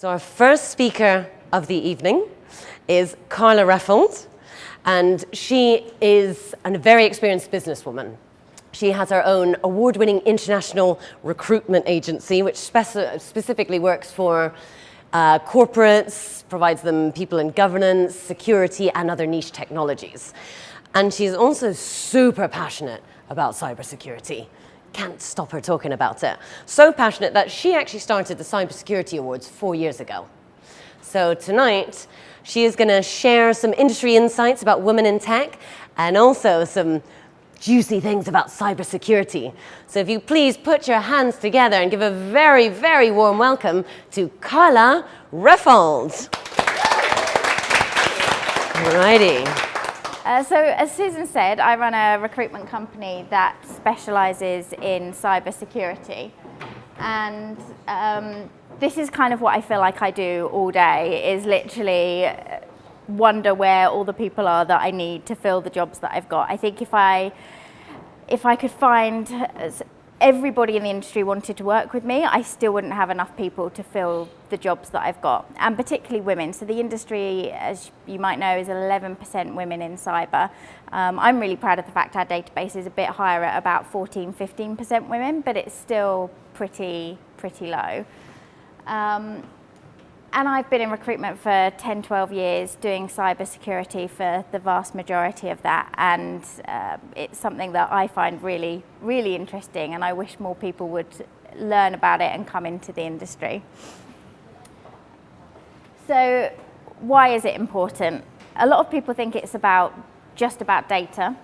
So our first speaker of the evening is Karla Reffold, and she is a very experienced businesswoman. She has her own award-winning international recruitment agency, which specifically works for corporates, provides them people in governance, security, and other niche technologies. And she's also super passionate about cybersecurity. Can't stop her talking about it. So passionate that she actually started the Cybersecurity Awards 4 years ago. So tonight, she is going to share some industry insights about women in tech and also some juicy things about cybersecurity. So if you please put your hands together and give a very, very warm welcome to Karla Reffold. Alrighty. So as Susan said, I run a recruitment company that specialises in cybersecurity, and this is kind of what I feel like I do all day, is literally wonder where all the people are that I need to fill the jobs that I've got. I think if I could find everybody in the industry wanted to work with me, I still wouldn't have enough people to fill the jobs that I've got, and particularly women. So the industry, as you might know, is 11% women in cyber. I'm really proud of the fact our database is a bit higher at about 14-15% women, but it's still pretty low. And I've been in recruitment for 10-12 years, doing cybersecurity for the vast majority of that, and it's something that I find really, really interesting, and I wish more people would learn about it and come into the industry. So why is it important? A lot of people think it's just about data,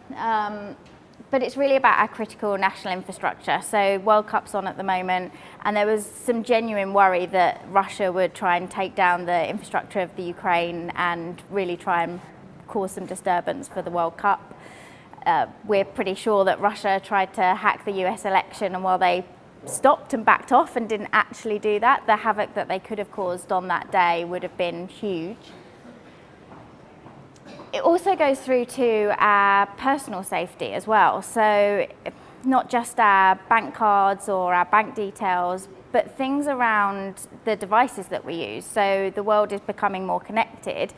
but it's really about our critical national infrastructure. So World Cup's on at the moment, and there was some genuine worry that Russia would try and take down the infrastructure of the Ukraine and really try and cause some disturbance for the World Cup. We're pretty sure that Russia tried to hack the US election, and while they stopped and backed off and didn't actually do that, the havoc that they could have caused on that day would have been huge. It also goes through to our personal safety as well. So not just our bank cards or our bank details, but things around the devices that we use. So the world is becoming more connected.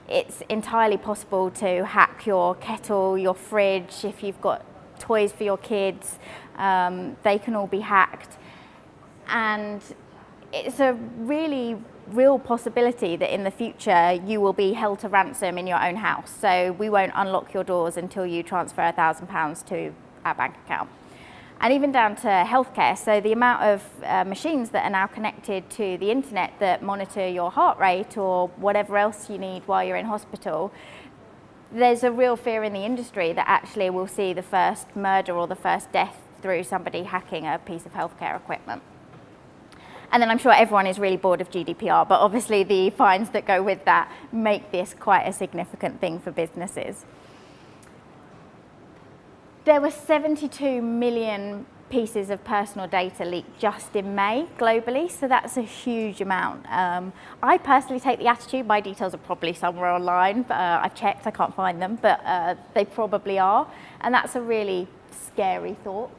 It's entirely possible to hack your kettle, your fridge. If you've got toys for your kids, they can all be hacked. And it's a really real possibility that in the future you will be held to ransom in your own house. So we won't unlock your doors until you transfer £1,000 to our bank account. And even down to healthcare, so the amount of machines that are now connected to the internet that monitor your heart rate or whatever else you need while you're in hospital, there's a real fear in the industry that actually we'll see the first murder or the first death through somebody hacking a piece of healthcare equipment. And then I'm sure everyone is really bored of GDPR, but obviously the fines that go with that make this quite a significant thing for businesses. There were 72 million pieces of personal data leaked just in May globally, so that's a huge amount. I personally take the attitude my details are probably somewhere online, but I've checked, I can't find them, but they probably are, and that's a really scary thought.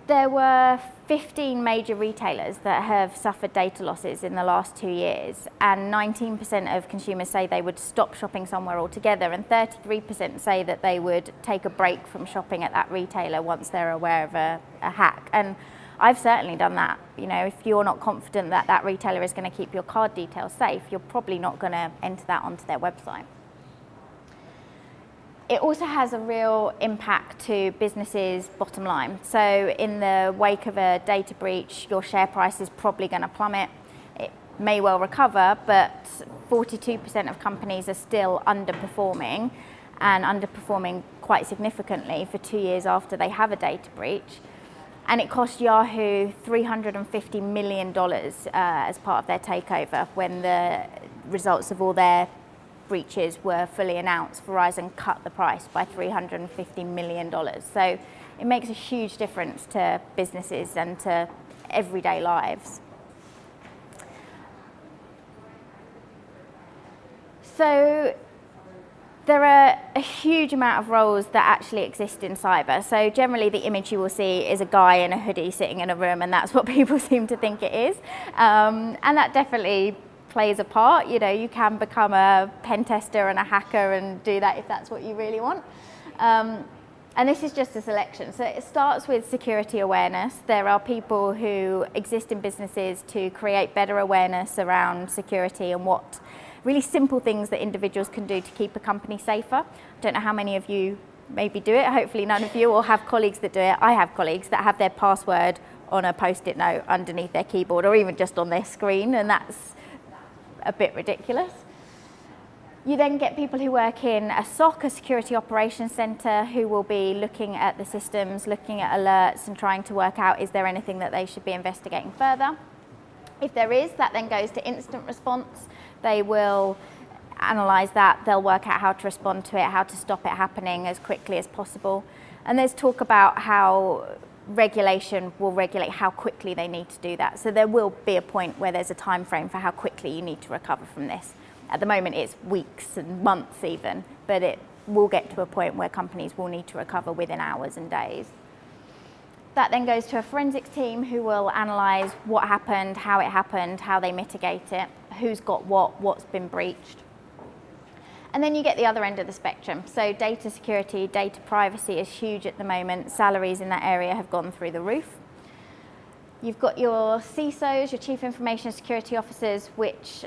There were 15 major retailers that have suffered data losses in the last 2 years, and 19% of consumers say they would stop shopping somewhere altogether, and 33% say that they would take a break from shopping at that retailer once they're aware of a hack. And I've certainly done that. You know, if you're not confident that that retailer is going to keep your card details safe, you're probably not going to enter that onto their website. It also has a real impact to businesses' bottom line. So in the wake of a data breach, your share price is probably going to plummet. It may well recover, but 42% of companies are still underperforming, and underperforming quite significantly for 2 years after they have a data breach. And it cost Yahoo $350 million as part of their takeover when the results of all their breaches were fully announced. Verizon cut the price by $350 million. So it makes a huge difference to businesses and to everyday lives. So There are a huge amount of roles that actually exist in cyber. So generally the image you will see is a guy in a hoodie sitting in a room, and that's what people seem to think it is. And that definitely plays a part. You know, you can become a pen tester and a hacker and do that if that's what you really want. And this is just a selection. So it starts with security awareness. There are people who exist in businesses to create better awareness around security and what really simple things that individuals can do to keep a company safer. I don't know how many of you maybe do it. Hopefully none of you, or have colleagues that do it. I have colleagues that have their password on a post-it note underneath their keyboard, or even just on their screen, and that's a bit ridiculous. You then get people who work in a SOC, a Security Operations Centre, who will be looking at the systems, looking at alerts and trying to work out, is there anything that they should be investigating further? If there is, that then goes to incident response. They will analyse that, they'll work out how to respond to it, how to stop it happening as quickly as possible. And there's talk about how regulation will regulate how quickly they need to do that. So there will be a point where there's a time frame for how quickly you need to recover from this. At the moment it's weeks and months even, but it will get to a point where companies will need to recover within hours and days. That then goes to a forensics team who will analyse what happened, how they mitigate it, who's got what's been breached. And then you get the other end of the spectrum. So data security, data privacy is huge at the moment. Salaries in that area have gone through the roof. You've got your CISOs, your Chief Information Security Officers, which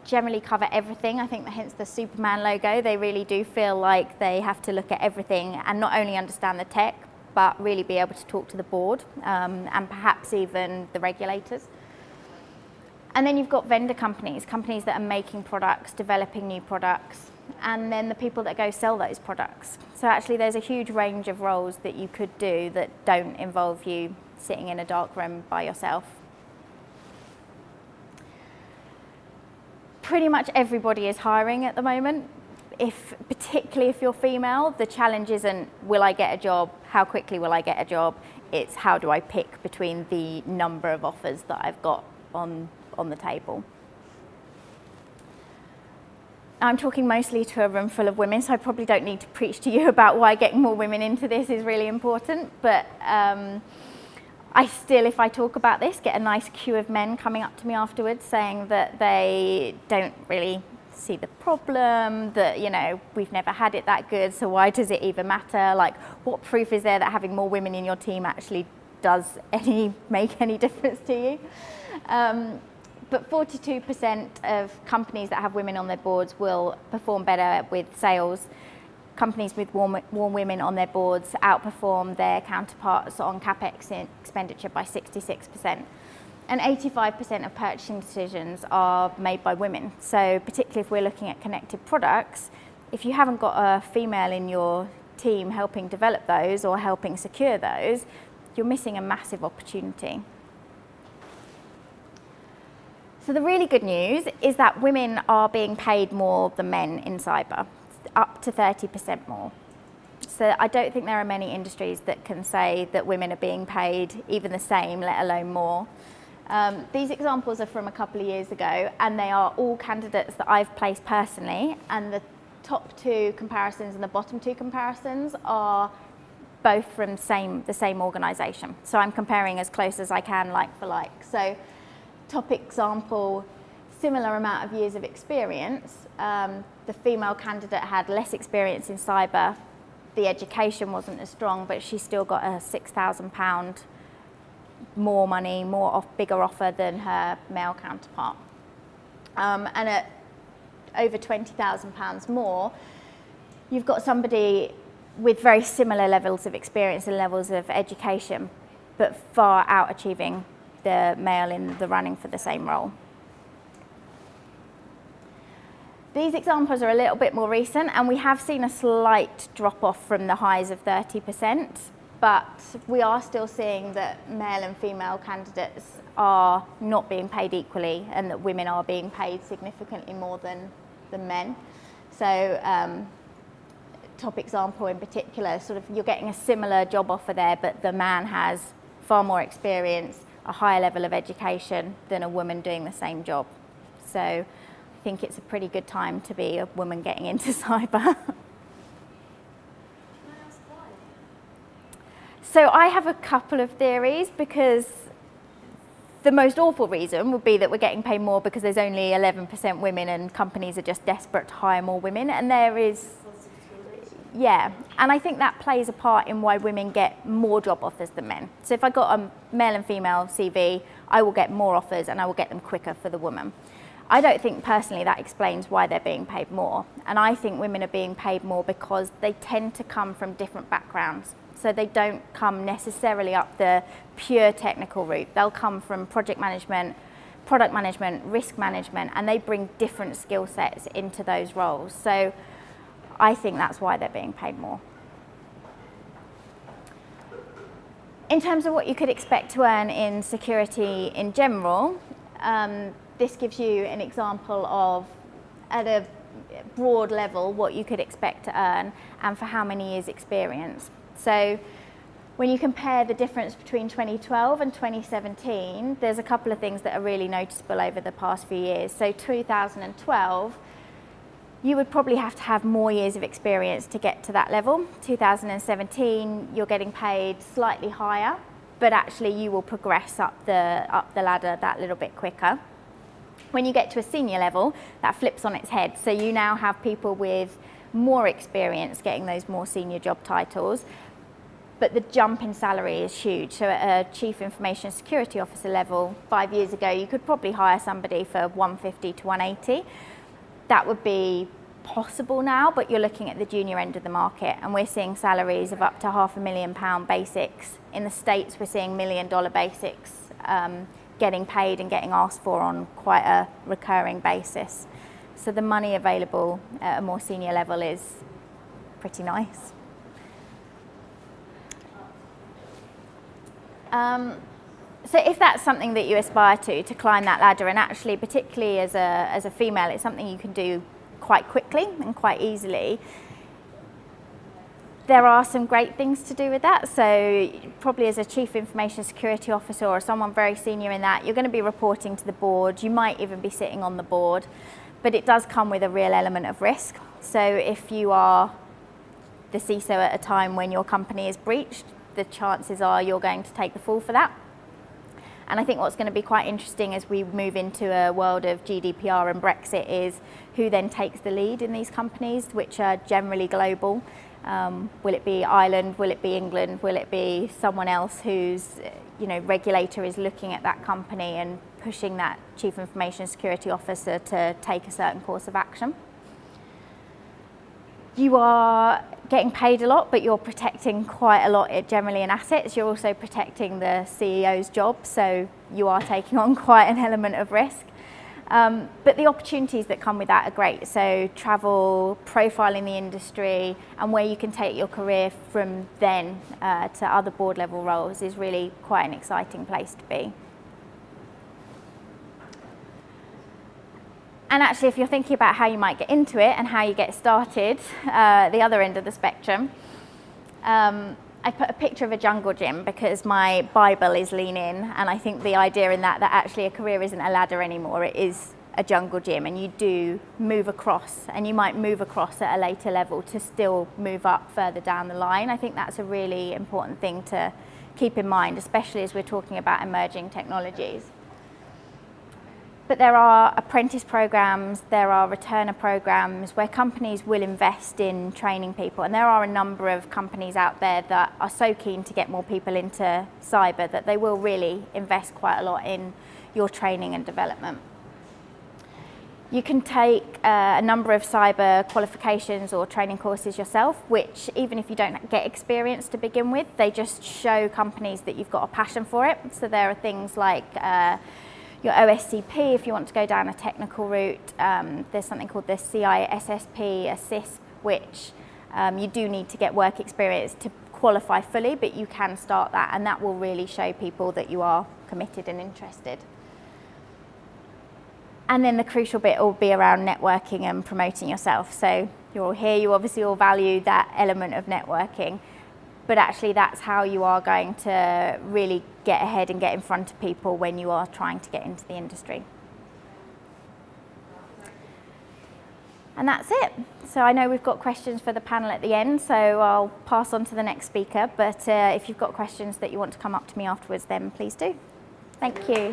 generally cover everything. I think hence the Superman logo. They really do feel like they have to look at everything and not only understand the tech, but really be able to talk to the board and perhaps even the regulators. And then you've got vendor companies that are making products, developing new products, and then the people that go sell those products. So actually there's a huge range of roles that you could do that don't involve you sitting in a dark room by yourself. Pretty much everybody is hiring at the moment. Particularly if you're female, the challenge isn't will I get a job, how quickly will I get a job, it's how do I pick between the number of offers that I've got on the table. I'm talking mostly to a room full of women, so I probably don't need to preach to you about why getting more women into this is really important, but I still, if I talk about this, get a nice queue of men coming up to me afterwards saying that they don't really see the problem, that, you know, we've never had it that good, so why does it even matter? Like, what proof is there that having more women in your team actually does make any difference to you? But 42% of companies that have women on their boards will perform better with sales. Companies with more women on their boards outperform their counterparts on CapEx expenditure by 66%. And 85% of purchasing decisions are made by women. So particularly if we're looking at connected products, if you haven't got a female in your team helping develop those or helping secure those, you're missing a massive opportunity. So the really good news is that women are being paid more than men in cyber, up to 30% more. So I don't think there are many industries that can say that women are being paid even the same, let alone more. These examples are from a couple of years ago, and they are all candidates that I've placed personally, and the top two comparisons and the bottom two comparisons are both from the same organisation. So I'm comparing as close as I can, like for like. So top example, similar amount of years of experience. The female candidate had less experience in cyber. The education wasn't as strong, but she still got a £6,000 more money, bigger offer than her male counterpart. And at over £20,000 more, you've got somebody with very similar levels of experience and levels of education, but far out achieving the male in the running for the same role. These examples are a little bit more recent, and we have seen a slight drop off from the highs of 30%, but we are still seeing that male and female candidates are not being paid equally, and that women are being paid significantly more than men. So top example in particular, sort of you're getting a similar job offer there, but the man has far more experience, a higher level of education than a woman doing the same job. So I think it's a pretty good time to be a woman getting into cyber. So I have a couple of theories, because the most awful reason would be that we're getting paid more because there's only 11% women and companies are just desperate to hire more women, and there is, yeah, and I think that plays a part in why women get more job offers than men. So if I got a male and female CV, I will get more offers and I will get them quicker for the woman. I don't think personally that explains why they're being paid more, and I think women are being paid more because they tend to come from different backgrounds. So they don't come necessarily up the pure technical route. They'll come from project management, product management, risk management, and they bring different skill sets into those roles. So I think that's why they're being paid more. In terms of what you could expect to earn in security in general, this gives you an example of, at a broad level, what you could expect to earn and for how many years experience. So when you compare the difference between 2012 and 2017, there's a couple of things that are really noticeable over the past few years. So 2012, you would probably have to have more years of experience to get to that level. 2017, you're getting paid slightly higher, but actually you will progress up the ladder that little bit quicker. When you get to a senior level, that flips on its head. So you now have people with more experience getting those more senior job titles, but the jump in salary is huge. So at a Chief Information Security Officer level, 5 years ago, you could probably hire somebody for 150 to 180. That would be possible now, but you're looking at the junior end of the market, and we're seeing salaries of up to £500,000 basics. In the States, we're seeing $1 million basics getting paid and getting asked for on quite a recurring basis. So the money available at a more senior level is pretty nice. So if that's something that you aspire to climb that ladder, and actually particularly as a female, it's something you can do quite quickly and quite easily, there are some great things to do with that. So probably as a Chief Information Security Officer or someone very senior in that, you're going to be reporting to the board. You might even be sitting on the board, but it does come with a real element of risk. So if you are the CISO at a time when your company is breached, the chances are you're going to take the fall for that. And I think what's going to be quite interesting as we move into a world of GDPR and Brexit is who then takes the lead in these companies, which are generally global. Will it be Ireland? Will it be England? Will it be someone else whose regulator is looking at that company and pushing that Chief Information Security Officer to take a certain course of action? You are getting paid a lot, but you're protecting quite a lot generally in assets. You're also protecting the CEO's job, so you are taking on quite an element of risk. But the opportunities that come with that are great. So travel, profiling the industry, and where you can take your career from then to other board level roles is really quite an exciting place to be. And actually, if you're thinking about how you might get into it and how you get started, the other end of the spectrum, I put a picture of a jungle gym because my Bible is lean in, and I think the idea in that actually a career isn't a ladder anymore, it is a jungle gym, and you do move across, and you might move across at a later level to still move up further down the line. I think that's a really important thing to keep in mind, especially as we're talking about emerging technologies. But there are apprentice programs, there are returner programs where companies will invest in training people. And there are a number of companies out there that are so keen to get more people into cyber that they will really invest quite a lot in your training and development. You can take a number of cyber qualifications or training courses yourself, which even if you don't get experience to begin with, they just show companies that you've got a passion for it. So there are things like your OSCP, if you want to go down a technical route. There's something called the CISSP, a CISP, which you do need to get work experience to qualify fully, but you can start that, and that will really show people that you are committed and interested. And then the crucial bit will be around networking and promoting yourself. So you're all here, you obviously all value that element of networking, but actually that's how you are going to really get ahead and get in front of people when you are trying to get into the industry. And that's it. So I know we've got questions for the panel at the end, so I'll pass on to the next speaker. But if you've got questions that you want to come up to me afterwards, then please do. Thank you.